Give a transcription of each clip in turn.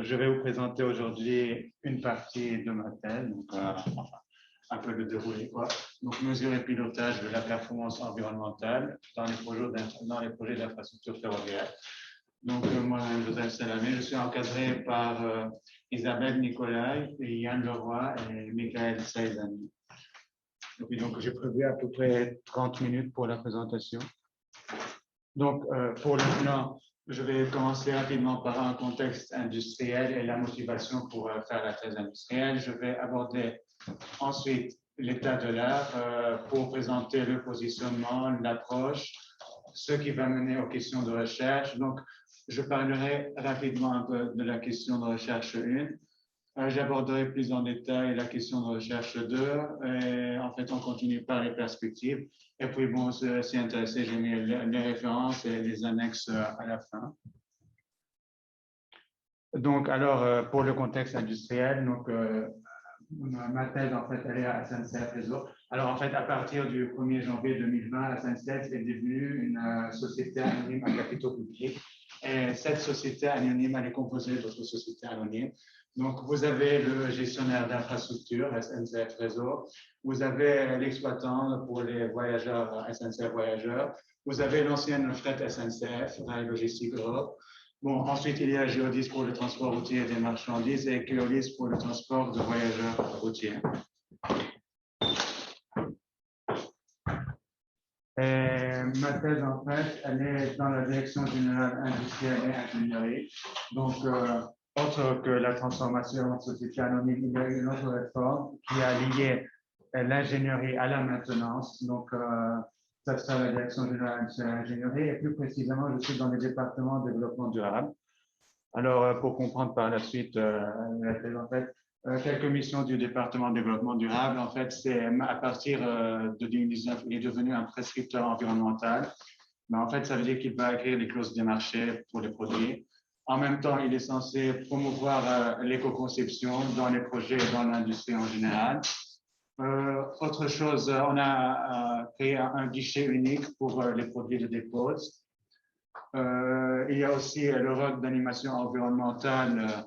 je vais vous présenter aujourd'hui une partie de ma thèse, donc enfin, un peu le déroulé, quoi. Donc, mesure et pilotage de la performance environnementale dans les projets d'infrastructure ferroviaire. Donc, moi-même, Joseph Salamé, je suis encadré par Isabelle Nicolai, Yann Leroy et Michael Saïdani. Donc, j'ai prévu à peu près 30 minutes pour la présentation. Donc, pour le plan, je vais commencer rapidement par un contexte industriel et la motivation pour faire la thèse industrielle. Je vais aborder ensuite l'état de l'art pour présenter le positionnement, l'approche, ce qui va mener aux questions de recherche. Donc, je parlerai rapidement un peu de la question de recherche 1. J'aborderai plus en détail la question de recherche 2. Et en fait, on continue par les perspectives. Et puis, bon, si intéressé, j'ai mis les références et les annexes à la fin. Donc, alors, pour le contexte industriel, donc, ma thèse, en fait, elle est à SNCF Réseau. Alors, en fait, à partir du 1er janvier 2020, SNCF est devenue une société anonyme à capitaux publics. Et cette société anonyme, elle est composée d'autres sociétés anonymes. Donc, vous avez le gestionnaire d'infrastructure, SNCF Réseau. Vous avez l'exploitant pour les voyageurs, SNCF Voyageurs. Vous avez l'ancienne fret SNCF, Rail Logistique Europe. Bon, ensuite, il y a Geodis pour le transport routier des marchandises et Keolis pour le transport de voyageurs routiers. Et ma thèse, en fait, elle est dans la direction générale industrielle et ingénierie. Donc, autre que la transformation en société anonyme, il y a une autre réforme qui a lié l'ingénierie à la maintenance. Donc, ça sera la direction générale de l'ingénierie. Et plus précisément, je suis dans le département de développement durable. Alors, pour comprendre par la suite la thèse, en fait, quelques missions du département de développement durable, en fait, c'est à partir de 2019, il est devenu un prescripteur environnemental. Mais en fait, ça veut dire qu'il va écrire les clauses des marchés pour les produits. En même temps, il est censé promouvoir l'éco-conception dans les projets et dans l'industrie en général. Autre chose, on a créé un guichet unique pour les produits de dépose. Il y a aussi le rôle d'animation environnementale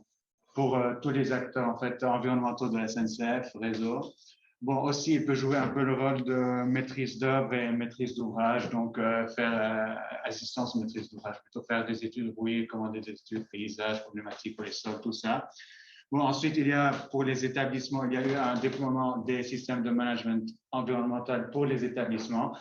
pour tous les acteurs en fait, environnementaux de la SNCF, réseau. Bon, aussi, il peut jouer un peu le rôle de maîtrise d'œuvre et maîtrise d'ouvrage, donc faire assistance maîtrise d'ouvrage, plutôt faire des études, oui, commander des études, paysage, problématiques pour les sols, tout ça. Bon, ensuite, il y a pour les établissements, il y a eu un déploiement des systèmes de management environnemental pour les établissements.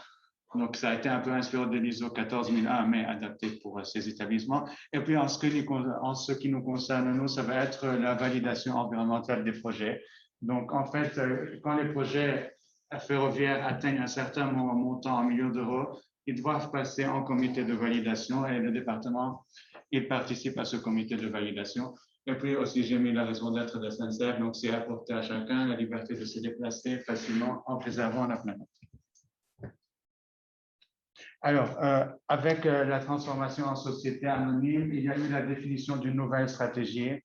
Donc, ça a été un peu inspiré de l'ISO 14001, mais adapté pour ces établissements. Et puis, en ce qui nous concerne, nous, ça va être la validation environnementale des projets. Donc, en fait, quand les projets ferroviaires atteignent un certain montant en millions d'euros, ils doivent passer en comité de validation et le département, il participe à ce comité de validation. Et puis aussi, j'ai mis la raison d'être de SNCF, donc c'est apporter à chacun la liberté de se déplacer facilement en préservant la planète. Alors, avec la transformation en société anonyme, il y a eu la définition d'une nouvelle stratégie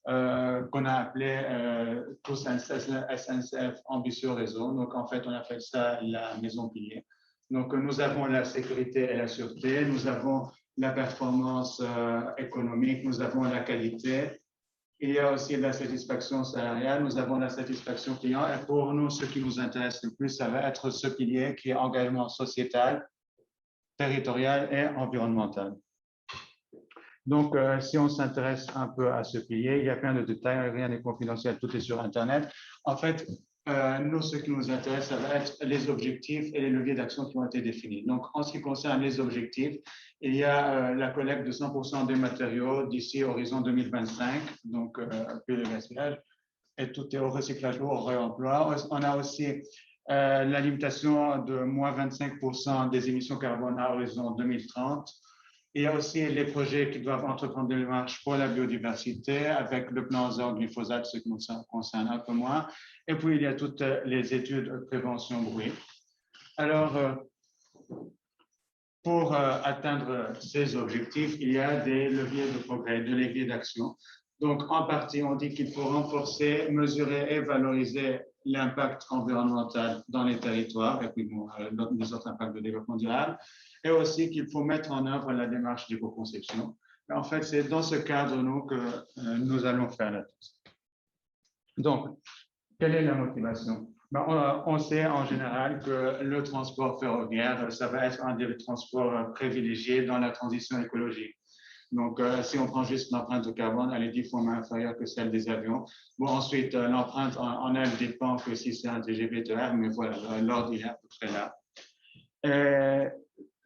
qu'on a appelée tous SNCF Ambitieux Réseau. Donc, en fait, on appelle ça la maison pilier. Donc, nous avons la sécurité et la sûreté, nous avons la performance économique, nous avons la qualité. Il y a aussi la satisfaction salariale, nous avons la satisfaction client. Et pour nous, ce qui nous intéresse le plus, ça va être ce pilier qui est engagement sociétal, territorial et environnemental. Donc, si on s'intéresse un peu à ce pilier, il y a plein de détails, rien n'est confidentiel, tout est sur Internet. En fait, nous, ce qui nous intéresse, ça va être les objectifs et les leviers d'action qui ont été définis. Donc, en ce qui concerne les objectifs, il y a la collecte de 100% des matériaux d'ici horizon 2025, donc plus de gaspillage, et tout est au recyclage ou au réemploi. On a aussi la limitation de moins 25% des émissions carbone à horizon 2030. Il y a aussi les projets qui doivent entreprendre des démarches pour la biodiversité avec le plan azote glyphosate, ce qui nous concerne un peu moins. Et puis, il y a toutes les études de prévention bruit. Alors, pour atteindre ces objectifs, il y a des leviers de progrès, des leviers d'action. Donc, en partie, on dit qu'il faut renforcer, mesurer et valoriser l'impact environnemental dans les territoires et puis bon, les autres impacts de développement durable, et aussi qu'il faut mettre en œuvre la démarche d'éco-conception. En fait, c'est dans ce cadre nous, que nous allons faire la thèse. Donc, quelle est la motivation? Ben, on sait en général que le transport ferroviaire, ça va être un des transports privilégiés dans la transition écologique. Donc, si on prend juste l'empreinte de carbone, elle est 10 fois moins inférieure que celle des avions. Bon, ensuite, l'empreinte en elle dépend que si c'est un TGV TER, mais voilà, l'ordre est à peu près là.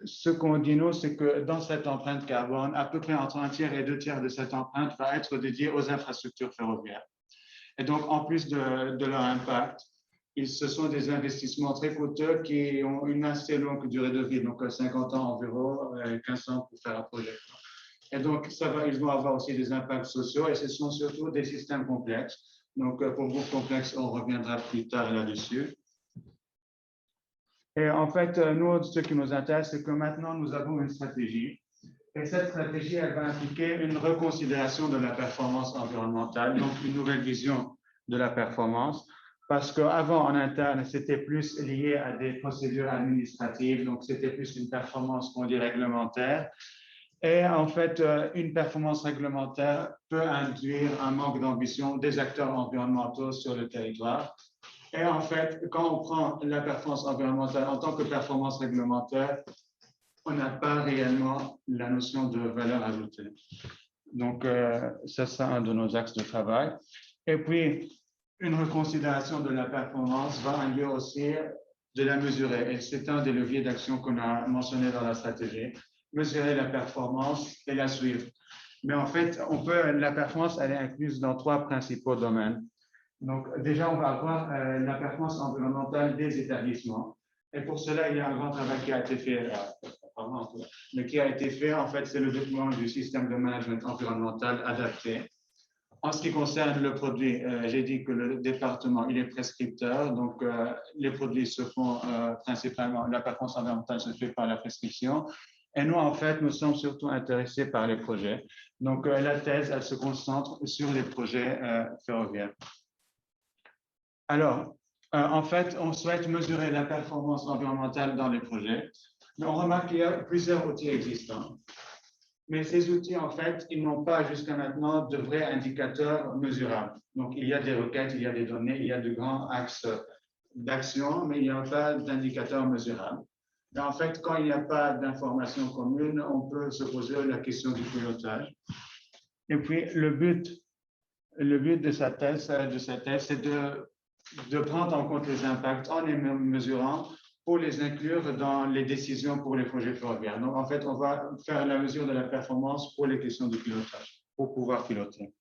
Ce qu'on dit, nous, c'est que dans cette empreinte carbone, à peu près entre un tiers et 2 tiers de cette empreinte va être dédiée aux infrastructures ferroviaires. Et donc, en plus de leur impact, ce sont des investissements très coûteux qui ont une assez longue durée de vie, donc 50 ans environ, 15 ans pour faire un projet. Et donc, ils vont avoir aussi des impacts sociaux et ce sont surtout des systèmes complexes. Donc, pour vous complexes, on reviendra plus tard là-dessus. Et en fait, nous, ce qui nous intéresse, c'est que maintenant, nous avons une stratégie. Et cette stratégie, elle va impliquer une reconsidération de la performance environnementale, donc une nouvelle vision de la performance. Parce qu'avant, en interne, c'était plus lié à des procédures administratives, donc c'était plus une performance qu'on dit réglementaire. Et en fait, une performance réglementaire peut induire un manque d'ambition des acteurs environnementaux sur le territoire. Et en fait, quand on prend la performance environnementale en tant que performance réglementaire, on n'a pas réellement la notion de valeur ajoutée. Donc, c'est un de nos axes de travail. Et puis, une reconsidération de la performance va induire aussi de la mesurer. Et c'est un des leviers d'action qu'on a mentionné dans la stratégie. Mesurer la performance et la suivre. Mais en fait, la performance, elle est incluse dans 3 principaux domaines. Donc, déjà, on va avoir la performance environnementale des établissements. Et pour cela, il y a un grand travail qui a été fait, mais qui a été fait, en fait, c'est le déploiement du système de management environnemental adapté. En ce qui concerne le produit, j'ai dit que le département, il est prescripteur, donc les produits se font principalement, la performance environnementale se fait par la prescription. Et nous, en fait, nous sommes surtout intéressés par les projets. Donc, la thèse, elle se concentre sur les projets ferroviaires. Alors, en fait, on souhaite mesurer la performance environnementale dans les projets. Mais on remarque qu'il y a plusieurs outils existants. Mais ces outils, en fait, ils n'ont pas jusqu'à maintenant de vrais indicateurs mesurables. Donc, il y a des requêtes, il y a des données, il y a de grands axes d'action, mais il n'y a pas d'indicateurs mesurables. Et en fait, quand il n'y a pas d'informations communes, on peut se poser la question du pilotage. Et puis, le but de cette thèse, c'est de prendre en compte les impacts en les mesurant pour les inclure dans les décisions pour les projets ferroviaires. Donc, en fait, on va faire la mesure de la performance pour les questions de pilotage, pour pouvoir piloter.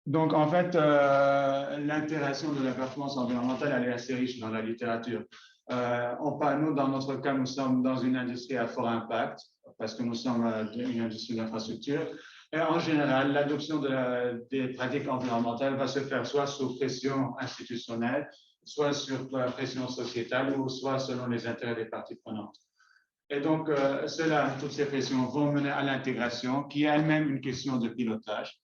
Donc, en fait, l'intégration de la performance environnementale, elle est assez riche dans la littérature. Nous, dans notre cas, nous sommes dans une industrie à fort impact, parce que nous sommes une industrie d'infrastructure. Et en général, l'adoption des pratiques environnementales va se faire soit sous pression institutionnelle, soit sur pression sociétale, ou soit selon les intérêts des parties prenantes. Et donc, toutes ces pressions vont mener à l'intégration, qui est elle-même une question de pilotage.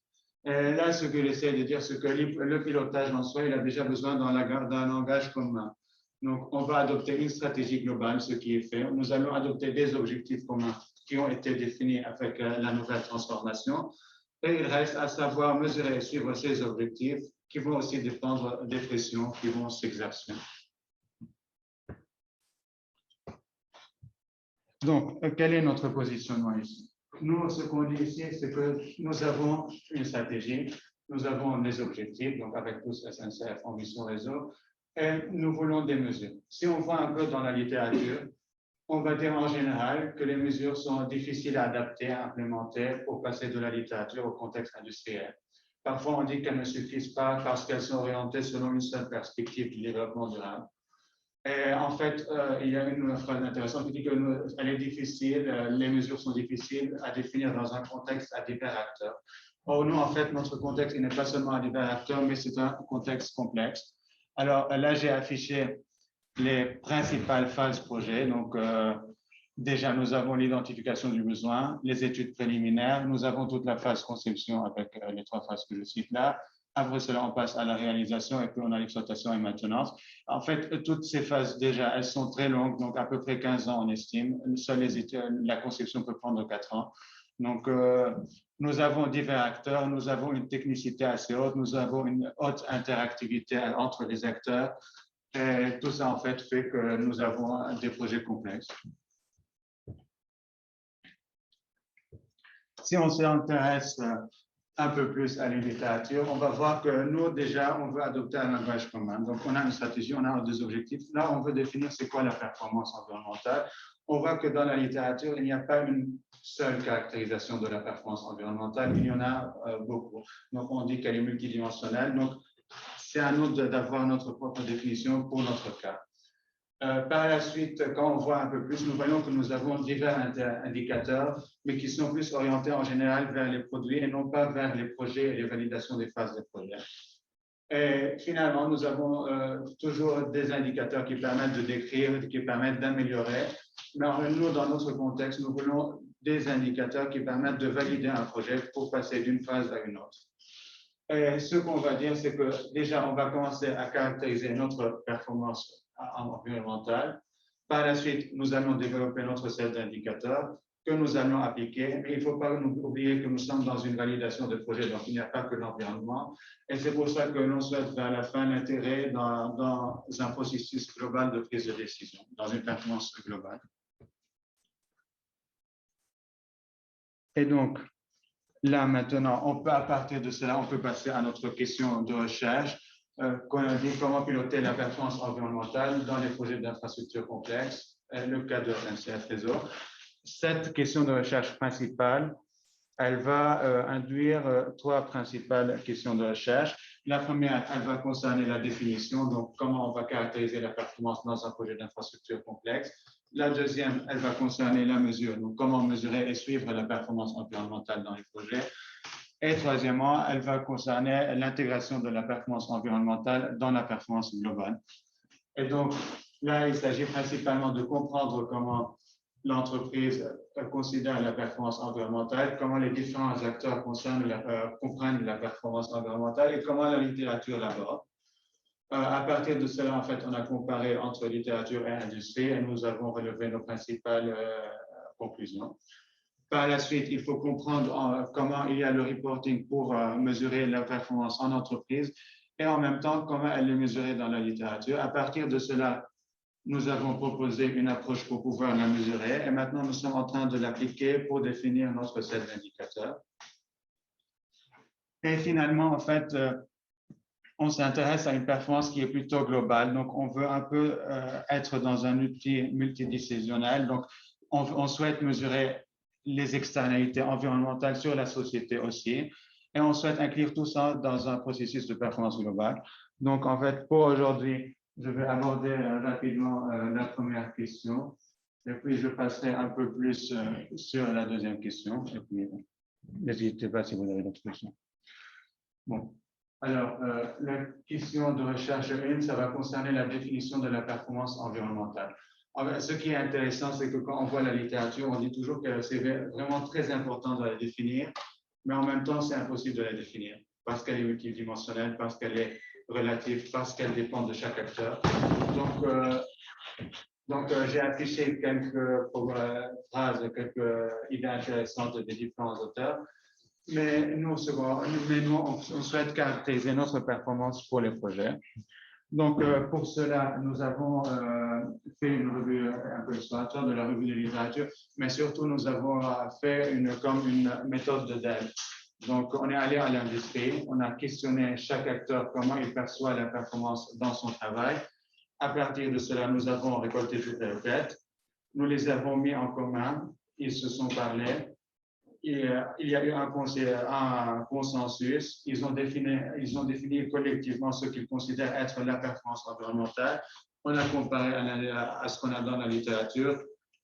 Et là, ce que j'essaie de dire, c'est que le pilotage en soi, il a déjà besoin d'un langage commun. Donc, on va adopter une stratégie globale, ce qui est fait. Nous allons adopter des objectifs communs qui ont été définis avec la nouvelle transformation. Et il reste à savoir mesurer et suivre ces objectifs qui vont aussi dépendre des pressions qui vont s'exercer. Donc, quel est notre positionnement ici? Nous, ce qu'on dit ici, c'est que nous avons une stratégie, nous avons des objectifs, donc avec tous SNCF, Ambition Réseau, et nous voulons des mesures. Si on voit un peu dans la littérature, on va dire en général que les mesures sont difficiles à adapter, à implémenter pour passer de la littérature au contexte industriel. Parfois, on dit qu'elles ne suffisent pas parce qu'elles sont orientées selon une seule perspective du développement durable. Et en fait, il y a une phrase intéressante qui dit qu'elle est difficile, les mesures sont difficiles à définir dans un contexte à divers acteurs. Or, nous, en fait, notre contexte n'est pas seulement à divers acteurs, mais c'est un contexte complexe. Alors là, j'ai affiché les principales phases projet. Donc, déjà, nous avons l'identification du besoin, les études préliminaires, nous avons toute la phase conception avec les 3 phases que je cite là, Après cela, on passe à la réalisation et puis on a l'exploitation et maintenance. En fait, toutes ces phases déjà, elles sont très longues, donc à peu près 15 ans, on estime. La conception peut prendre 4 ans. Donc, nous avons divers acteurs, nous avons une technicité assez haute, nous avons une haute interactivité entre les acteurs. Et tout ça, en fait que nous avons des projets complexes. Si on s'intéresse un peu plus à la littérature, on va voir que nous, déjà, on veut adopter un langage commun. Donc, on a une stratégie, on a des objectifs. Là, on veut définir c'est quoi la performance environnementale. On voit que dans la littérature, il n'y a pas une seule caractérisation de la performance environnementale, il y en a beaucoup. Donc, on dit qu'elle est multidimensionnelle. Donc, c'est à nous d'avoir notre propre définition pour notre cas. Par la suite, quand on voit un peu plus, nous voyons que nous avons divers indicateurs, mais qui sont plus orientés en général vers les produits et non pas vers les projets et les validations des phases des projets. Et finalement, nous avons toujours des indicateurs qui permettent de décrire, qui permettent d'améliorer. Mais nous, dans notre contexte, nous voulons des indicateurs qui permettent de valider un projet pour passer d'une phase à une autre. Et ce qu'on va dire, c'est que déjà, on va commencer à caractériser notre performance environnementale. Par la suite, nous allons développer notre set d'indicateurs que nous allons appliquer. Mais il ne faut pas oublier que nous sommes dans une validation de projet, donc il n'y a pas que l'environnement. Et c'est pour ça que l'on souhaite vers la fin l'intégrer dans un processus global de prise de décision, dans une performance globale. Et donc, là, maintenant, à partir de cela, on peut passer à notre question de recherche. Qu'on a dit comment piloter la performance environnementale dans les projets d'infrastructures complexes, le cas de NCF Réseau. Cette question de recherche principale, elle va induire trois principales questions de recherche. La première, elle va concerner la définition, donc comment on va caractériser la performance dans un projet d'infrastructure complexe. La deuxième, elle va concerner la mesure, donc comment mesurer et suivre la performance environnementale dans les projets. Et troisièmement, elle va concerner l'intégration de la performance environnementale dans la performance globale. Et donc, là, il s'agit principalement de comprendre comment l'entreprise considère la performance environnementale, comment les différents acteurs comprennent la performance environnementale et comment la littérature l'aborde. À partir de cela, en fait, on a comparé entre littérature et industrie et nous avons relevé nos principales conclusions. Par la suite, il faut comprendre comment il y a le reporting pour mesurer la performance en entreprise et en même temps, comment elle est mesurée dans la littérature. À partir de cela, nous avons proposé une approche pour pouvoir la mesurer et maintenant, nous sommes en train de l'appliquer pour définir notre set d'indicateurs. Et finalement, en fait, on s'intéresse à une performance qui est plutôt globale. Donc, on veut un peu être dans un outil multidécisionnel. Donc, on souhaite mesurer les externalités environnementales sur la société aussi. Et on souhaite inclure tout ça dans un processus de performance globale. Donc, en fait, pour aujourd'hui, je vais aborder rapidement la première question. Et puis, je passerai un peu plus sur la deuxième question. Et puis, n'hésitez pas si vous avez d'autres questions. Bon. Alors, la question de recherche 1, ça va concerner la définition de la performance environnementale. Ce qui est intéressant, c'est que quand on voit la littérature, on dit toujours que c'est vraiment très important de la définir, mais en même temps, c'est impossible de la définir parce qu'elle est multidimensionnelle, parce qu'elle est relative, parce qu'elle dépend de chaque acteur. Donc j'ai affiché quelques phrases, quelques idées intéressantes des différents auteurs. Mais nous, on souhaite caractériser notre performance pour les projets. Donc, pour cela, nous avons fait une revue un peu exploratoire de la revue de littérature, mais surtout, nous avons fait une méthode de DEL. Donc, on est allé à l'industrie, on a questionné chaque acteur comment il perçoit la performance dans son travail. À partir de cela, nous avons récolté toutes les requêtes, nous les avons mis en commun, ils se sont parlé. Il y a eu un consensus. Ils ont défini collectivement ce qu'ils considèrent être la performance environnementale. On a comparé à ce qu'on a dans la littérature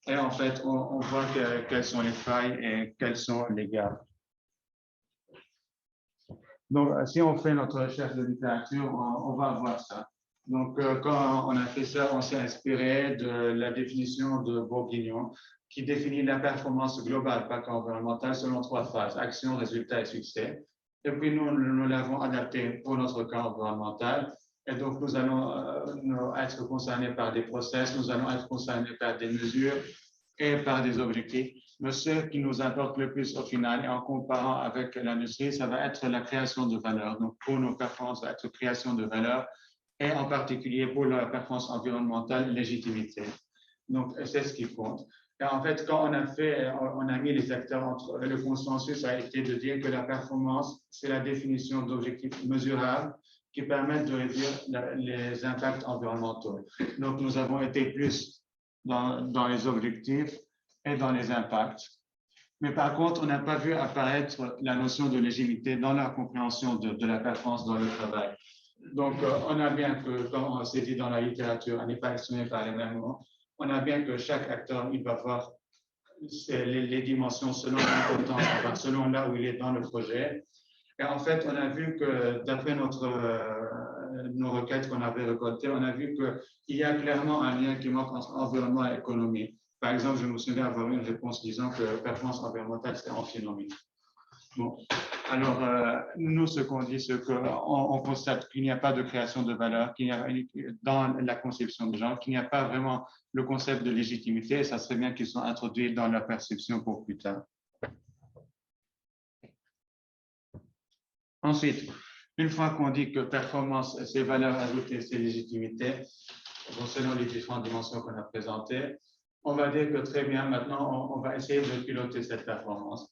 et en fait, on voit quelles sont les failles et quels sont les gaps. Donc, si on fait notre recherche de littérature, on va voir ça. Donc, quand on a fait ça, on s'est inspiré de la définition de Bourguignon, qui définit la performance globale, pas qu'environnementale, selon trois phases, action, résultat et succès. Et puis, nous l'avons adapté pour notre cas environnemental. Et donc, nous allons être concernés par des process, nous allons être concernés par des mesures et par des objectifs. Mais ce qui nous importe le plus au final, et en comparant avec l'industrie, ça va être la création de valeur. Donc, pour nos performances, ça va être création de valeur et en particulier pour la performance environnementale, légitimité. Donc, c'est ce qui compte. Et en fait, quand on a mis les acteurs entre le consensus a été de dire que la performance, c'est la définition d'objectifs mesurables qui permettent de réduire les impacts environnementaux. Donc, nous avons été plus dans les objectifs et dans les impacts. Mais par contre, on n'a pas vu apparaître la notion de légitimité dans la compréhension de la performance dans le travail. Donc, on a bien que, comme on s'est dit dans la littérature, on n'est pas exprimé par les mêmes mots, on a bien que chaque acteur, il va voir les dimensions selon l'importance, enfin, selon là où il est dans le projet. Et en fait, on a vu que, d'après nos requêtes qu'on avait récoltées, on a vu qu'il y a clairement un lien qui manque entre environnement et économie. Par exemple, je me souviens avoir eu une réponse disant que performance environnementale, c'est antinomique. Bon. Alors, nous, ce qu'on dit, c'est qu'on constate qu'il n'y a pas de création de valeur, qu'il y a dans la conception de genre, qu'il n'y a pas vraiment le concept de légitimité, et ça serait bien qu'ils soient introduits dans la perception pour plus tard. Ensuite, une fois qu'on dit que performance, c'est valeur ajoutée, c'est légitimité, selon les différentes dimensions qu'on a présentées, on va dire que très bien, maintenant, on va essayer de piloter cette performance.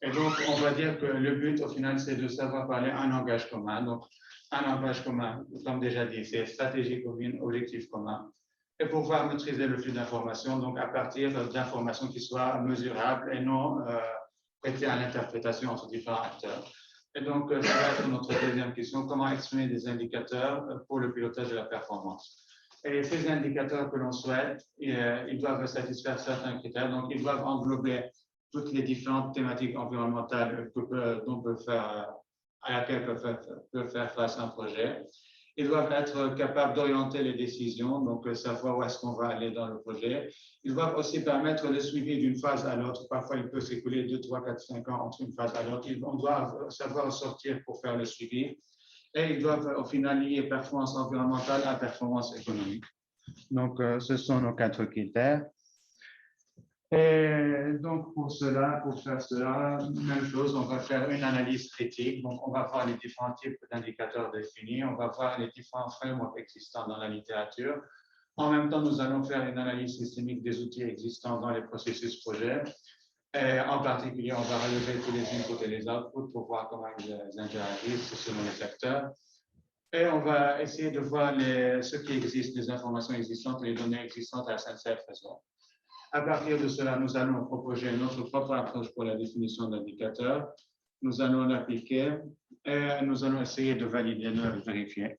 Et donc, on va dire que le but, au final, c'est de savoir parler un langage commun. Donc, un langage commun, comme déjà dit, c'est stratégie commune, objectif commun. Et pouvoir maîtriser le flux d'informations, donc à partir d'informations qui soient mesurables et non prêtées à l'interprétation entre différents acteurs. Et donc, ça va être notre deuxième question, comment exprimer des indicateurs pour le pilotage de la performance. Et ces indicateurs que l'on souhaite, ils doivent satisfaire certains critères, donc ils doivent englober toutes les différentes thématiques environnementales à laquelle peut faire face un projet. Ils doivent être capables d'orienter les décisions, donc savoir où est-ce qu'on va aller dans le projet. Ils doivent aussi permettre le suivi d'une phase à l'autre. Parfois, il peut s'écouler 2, 3, 4, 5 ans entre une phase à l'autre. On doit savoir sortir pour faire le suivi. Et ils doivent au final lier performance environnementale à performance économique. Donc, ce sont nos 4 critères. Et donc, pour faire cela, même chose, on va faire une analyse critique. Donc, on va voir les différents types d'indicateurs définis, on va voir les différents frameworks existants dans la littérature. En même temps, nous allons faire une analyse systémique des outils existants dans les processus projets. Et en particulier, on va relever tous les inputs et les outputs pour voir comment ils interagissent selon les acteurs. Et on va essayer de voir ce qui existe, les informations existantes, les données existantes à la SNCF Réseau. À partir de cela, nous allons proposer notre propre approche pour la définition d'indicateurs. Nous allons l'appliquer et nous allons essayer de valider, de vérifier.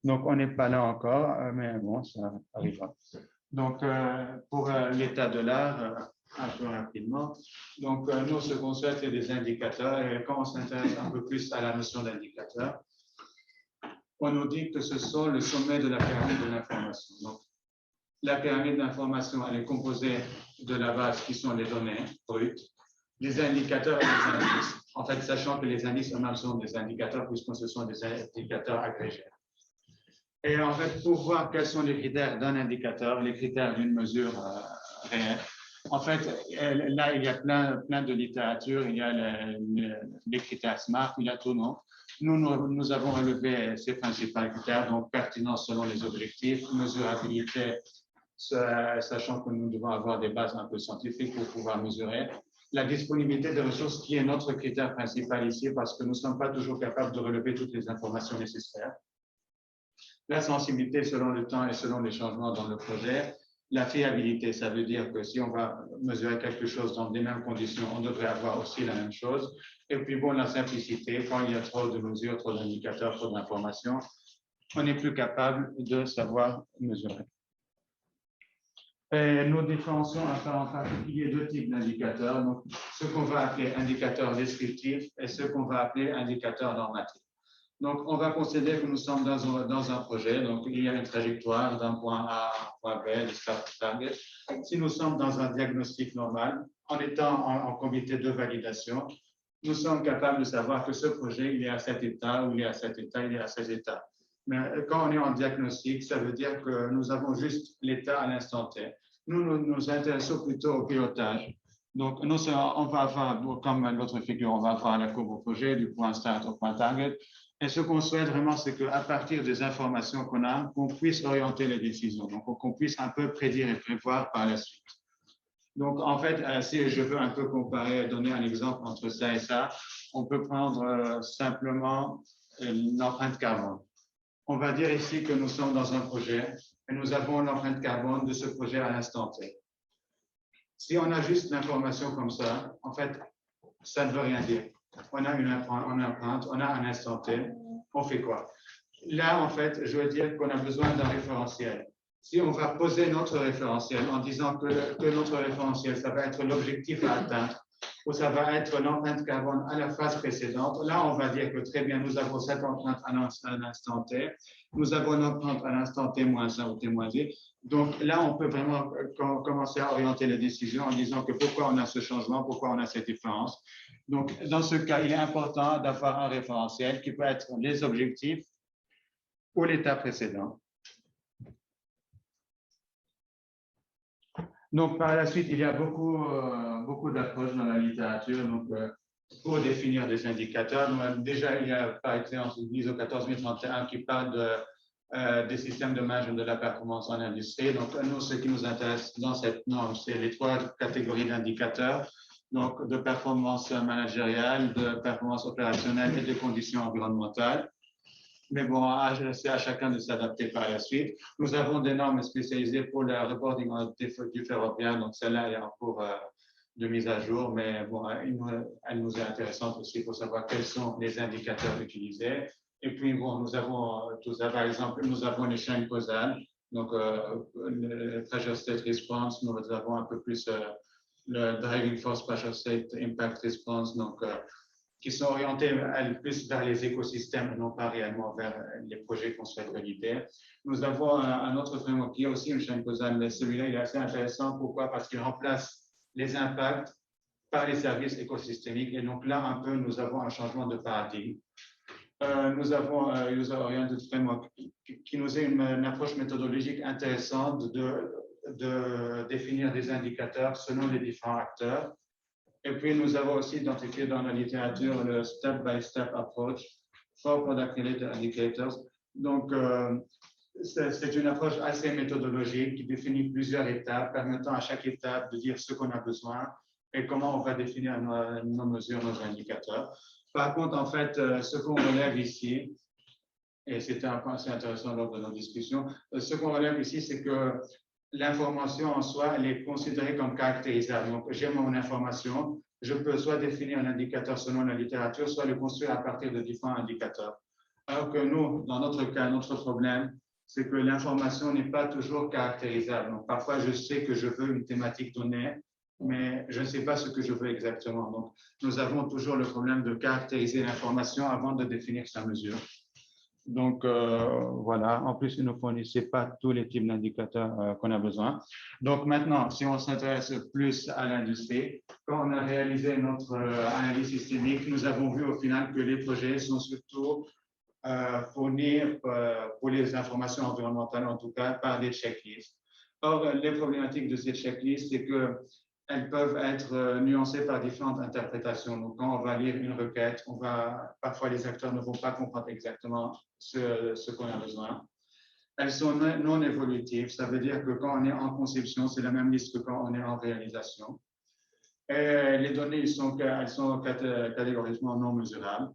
Donc, on n'est pas là encore, mais bon, ça arrivera. Donc, pour l'état de l'art, un peu rapidement. Donc, nous, ce qu'on souhaite, c'est des indicateurs. Et quand on s'intéresse un peu plus à la notion d'indicateur, on nous dit que ce sont le sommet de la pyramide de l'information. Donc, la pyramide d'information, elle est composée de la base qui sont les données brutes, les indicateurs et les indices. En fait, sachant que les indices eux-mêmes sont des indicateurs puisque ce sont des indicateurs agrégés. Et en fait, pour voir quels sont les critères d'un indicateur, les critères d'une mesure réelle, en fait, là, il y a plein de littérature, il y a les critères SMART, il y a tout, non? Nous avons relevé ces principaux critères, donc pertinence selon les objectifs, mesurabilité, sachant que nous devons avoir des bases un peu scientifiques pour pouvoir mesurer. La disponibilité des ressources qui est notre critère principal ici parce que nous ne sommes pas toujours capables de relever toutes les informations nécessaires. La sensibilité selon le temps et selon les changements dans le projet. La fiabilité, ça veut dire que si on va mesurer quelque chose dans les mêmes conditions, on devrait avoir aussi la même chose. Et puis bon, la simplicité, quand il y a trop de mesures, trop d'indicateurs, trop d'informations, on n'est plus capable de savoir mesurer. Et nous différencions en particulier 2 types d'indicateurs, donc ce qu'on va appeler indicateurs descriptifs et ce qu'on va appeler indicateurs normatifs. Donc, on va considérer que nous sommes dans un projet, donc il y a une trajectoire d'un point A à un point B, de start to target. Si nous sommes dans un diagnostic normal, en étant en comité de validation, nous sommes capables de savoir que ce projet, il est à cet état, ou il est à cet état, il est à cet état. Mais quand on est en diagnostic, ça veut dire que nous avons juste l'état à l'instant T. Nous nous intéressons plutôt au pilotage. Donc, nous, on va avoir, comme l'autre figure, on va avoir la courbe au projet, du point start au point target. Et ce qu'on souhaite vraiment, c'est qu'à partir des informations qu'on a, qu'on puisse orienter les décisions, donc qu'on puisse un peu prédire et prévoir par la suite. Donc, en fait, si je veux un peu comparer, donner un exemple entre ça et ça, on peut prendre simplement l'empreinte carbone. On va dire ici que nous sommes dans un projet et nous avons l'empreinte carbone de ce projet à l'instant T. Si on a juste l'information comme ça, en fait, ça ne veut rien dire. On a une empreinte, on a un instant T, on fait quoi? Là, en fait, je veux dire qu'on a besoin d'un référentiel. Si on va poser notre référentiel en disant que notre référentiel, ça va être l'objectif à atteindre, ou ça va être l'empreinte carbone à la phase précédente, là, on va dire que très bien, nous avons cette empreinte à l'instant T, nous avons une empreinte à l'instant T-1 ou T-2. Donc là, on peut vraiment commencer à orienter les décisions en disant que pourquoi on a ce changement, pourquoi on a cette différence. Donc, dans ce cas, il est important d'avoir un référentiel qui peut être les objectifs ou l'état précédent. Donc, par la suite, il y a beaucoup d'approches dans la littérature pour définir des indicateurs. Déjà, il y a par exemple l'ISO 14031 qui parle des systèmes de management de la performance en industrie. Donc, nous, ce qui nous intéresse dans cette norme, c'est les 3 catégories d'indicateurs, donc de performance managériale, de performance opérationnelle et de conditions environnementales. Mais bon, c'est à chacun de s'adapter par la suite. Nous avons des normes spécialisées pour le reporting du ferroviaire, donc celle-là est en cours de mise à jour, mais bon, elle nous est intéressante aussi pour savoir quels sont les indicateurs utilisés. Et puis, bon, nous avons tout ça, par exemple, nous avons les chaînes causales, donc le Pressure State Response, nous avons un peu plus le Driving Force Pressure State Impact Response, donc qui sont orientés plus vers les écosystèmes et non pas réellement vers les projets qu'on souhaite valider. Nous avons un autre framework qui est aussi une chaîne causale, mais celui-là il est assez intéressant. Pourquoi? Parce qu'il remplace les impacts par les services écosystémiques. Et donc là, un peu, nous avons un changement de paradigme. Nous avons User Oriented Framework qui nous est une approche méthodologique intéressante de définir des indicateurs selon les différents acteurs. Et puis, nous avons aussi identifié dans la littérature le step-by-step approach for product-related indicators. Donc, c'est une approche assez méthodologique qui définit plusieurs étapes, permettant à chaque étape de dire ce qu'on a besoin et comment on va définir nos mesures, nos indicateurs. Par contre, en fait, ce qu'on relève ici, et c'était un point assez intéressant lors de nos discussions, ce qu'on relève ici, c'est que l'information en soi, elle est considérée comme caractérisable. Donc, j'ai mon information, je peux soit définir un indicateur selon la littérature, soit le construire à partir de différents indicateurs. Alors que nous, dans notre cas, notre problème, c'est que l'information n'est pas toujours caractérisable. Donc, parfois, je sais que je veux une thématique donnée, mais je ne sais pas ce que je veux exactement. Donc, nous avons toujours le problème de caractériser l'information avant de définir sa mesure. Donc, voilà. En plus, ils ne fournissaient pas tous les types d'indicateurs qu'on a besoin. Donc, maintenant, si on s'intéresse plus à l'industrie, quand on a réalisé notre analyse systémique, nous avons vu au final que les projets sont surtout fournis pour les informations environnementales, en tout cas, par des checklists. Or, les problématiques de ces checklists, c'est qu'elles peuvent être nuancées par différentes interprétations. Donc, quand on va lire une requête, parfois les acteurs ne vont pas comprendre exactement ce qu'on a besoin. Elles sont non évolutives, ça veut dire que quand on est en conception, c'est la même liste que quand on est en réalisation. Et les données, elles sont catégoriquement non mesurables.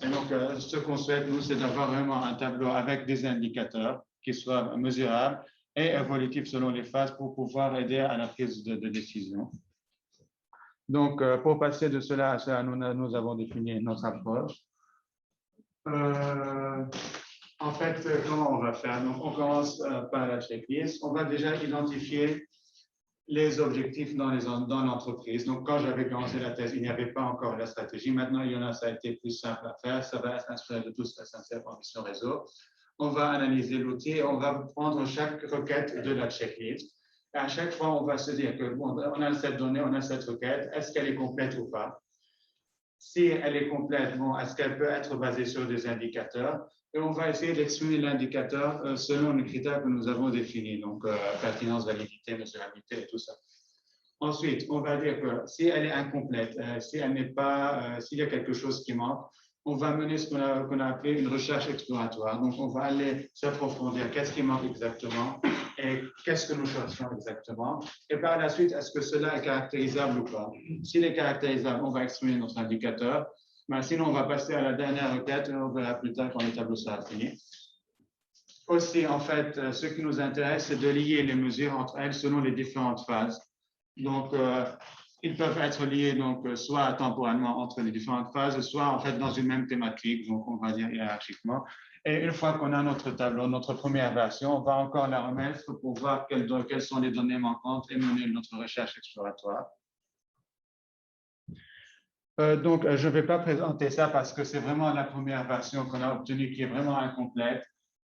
Et donc, ce qu'on souhaite, nous, c'est d'avoir vraiment un tableau avec des indicateurs qui soient mesurables et évolutifs selon les phases pour pouvoir aider à la prise de décision. Donc, pour passer de cela à ça, nous avons défini notre approche. En fait, comment on va faire? Donc, on commence par la checklist. On va déjà identifier les objectifs dans l'entreprise. Donc, quand j'avais commencé la thèse, il n'y avait pas encore la stratégie. Maintenant, il y en a, ça a été plus simple à faire. Ça va être inspiré de tous la SNCF Ambition Réseau. On va analyser l'outil et on va prendre chaque requête de la checklist. Et à chaque fois, on va se dire que, bon, on a cette donnée, on a cette requête. Est-ce qu'elle est complète ou pas? Si elle est complète, bon, est-ce qu'elle peut être basée sur des indicateurs? Et on va essayer d'exprimer l'indicateur selon les critères que nous avons définis, donc pertinence, validité, mesurabilité et tout ça. Ensuite, on va dire que si elle est incomplète, si elle n'est pas, s'il y a quelque chose qui manque, on va mener ce qu'on a appelé une recherche exploratoire. Donc, on va aller s'approfondir qu'est-ce qui manque exactement et qu'est-ce que nous cherchons exactement. Et par la suite, est-ce que cela est caractérisable ou pas? S'il est caractérisable, on va exprimer notre indicateur. Mais sinon, on va passer à la dernière requête et on verra plus tard quand le tableau sera fini. Aussi, en fait, ce qui nous intéresse, c'est de lier les mesures entre elles selon les différentes phases. Donc, ils peuvent être liés donc, soit temporellement entre les différentes phases, soit en fait dans une même thématique, donc on va dire hiérarchiquement. Et une fois qu'on a notre tableau, notre première version, on va encore la remettre pour voir quelles sont les données manquantes et mener notre recherche exploratoire. Donc, je ne vais pas présenter ça parce que c'est vraiment la première version qu'on a obtenue qui est vraiment incomplète.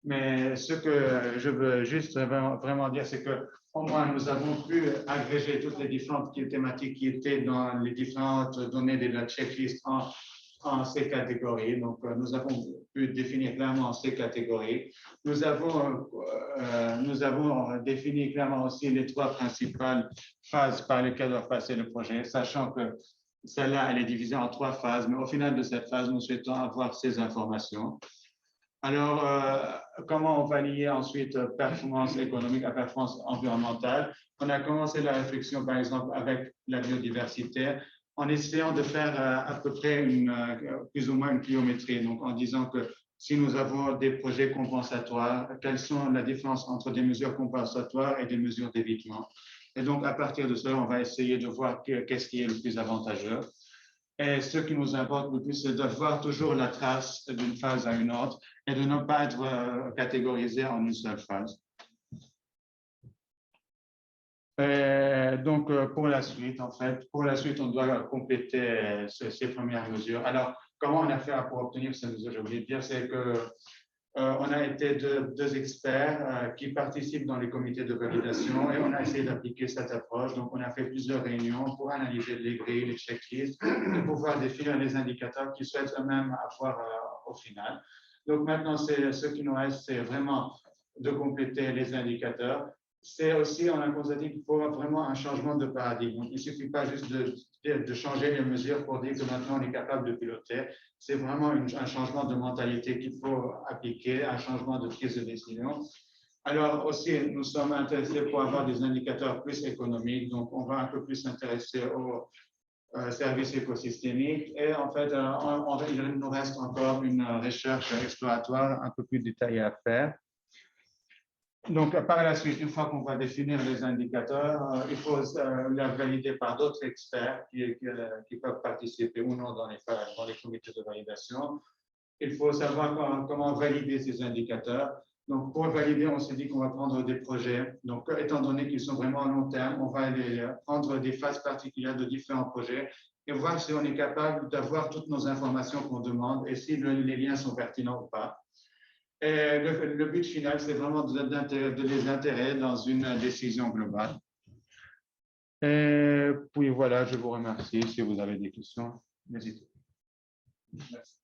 Mais ce que je veux juste vraiment dire, c'est qu'au moins nous avons pu agréger toutes les différentes thématiques qui étaient dans les différentes données de la checklist en ces catégories. Donc, nous avons pu définir clairement ces catégories. Nous avons défini clairement aussi les 3 principales phases par lesquelles doit passer le projet, sachant que celle-là, elle est divisée en 3 phases, mais au final de cette phase, nous souhaitons avoir ces informations. Alors, comment on va lier ensuite performance économique à performance environnementale? On a commencé la réflexion, par exemple, avec la biodiversité, en essayant de faire à peu près plus ou moins une pliométrie, donc en disant que si nous avons des projets compensatoires, quelles sont la différence entre des mesures compensatoires et des mesures d'évitement? Et donc, à partir de cela, on va essayer de voir qu'est-ce qui est le plus avantageux. Et ce qui nous importe le plus, c'est de voir toujours la trace d'une phase à une autre et de ne pas être catégorisé en une seule phase. Et donc, pour la suite, en fait, on doit compléter ces premières mesures. Alors, comment on a fait pour obtenir ces mesures? Je voulais dire, c'est que on a été deux experts qui participent dans les comités de validation et on a essayé d'appliquer cette approche. Donc, on a fait plusieurs réunions pour analyser les grilles, les checklists et pouvoir définir les indicateurs qu'ils souhaitent eux-mêmes avoir au final. Donc, maintenant, ce qui nous reste, c'est vraiment de compléter les indicateurs. C'est aussi, on a constaté qu'il faut vraiment un changement de paradigme. Donc, il ne suffit pas juste de changer les mesures pour dire que maintenant on est capable de piloter. C'est vraiment un changement de mentalité qu'il faut appliquer, un changement de prise de décision. Alors aussi, nous sommes intéressés pour avoir des indicateurs plus économiques. Donc, on va un peu plus s'intéresser aux services écosystémiques. Et en fait, il nous reste encore une recherche exploratoire un peu plus détaillée à faire. Donc, par la suite, une fois qu'on va définir les indicateurs, il faut les valider par d'autres experts qui peuvent participer ou non dans les comités de validation. Il faut savoir comment valider ces indicateurs. Donc, pour valider, on s'est dit qu'on va prendre des projets. Donc, étant donné qu'ils sont vraiment à long terme, on va aller prendre des phases particulières de différents projets et voir si on est capable d'avoir toutes nos informations qu'on demande et si les liens sont pertinents ou pas. Et le but final, c'est vraiment de les intégrer dans une décision globale. Et puis voilà, je vous remercie. Si vous avez des questions, n'hésitez pas. Merci.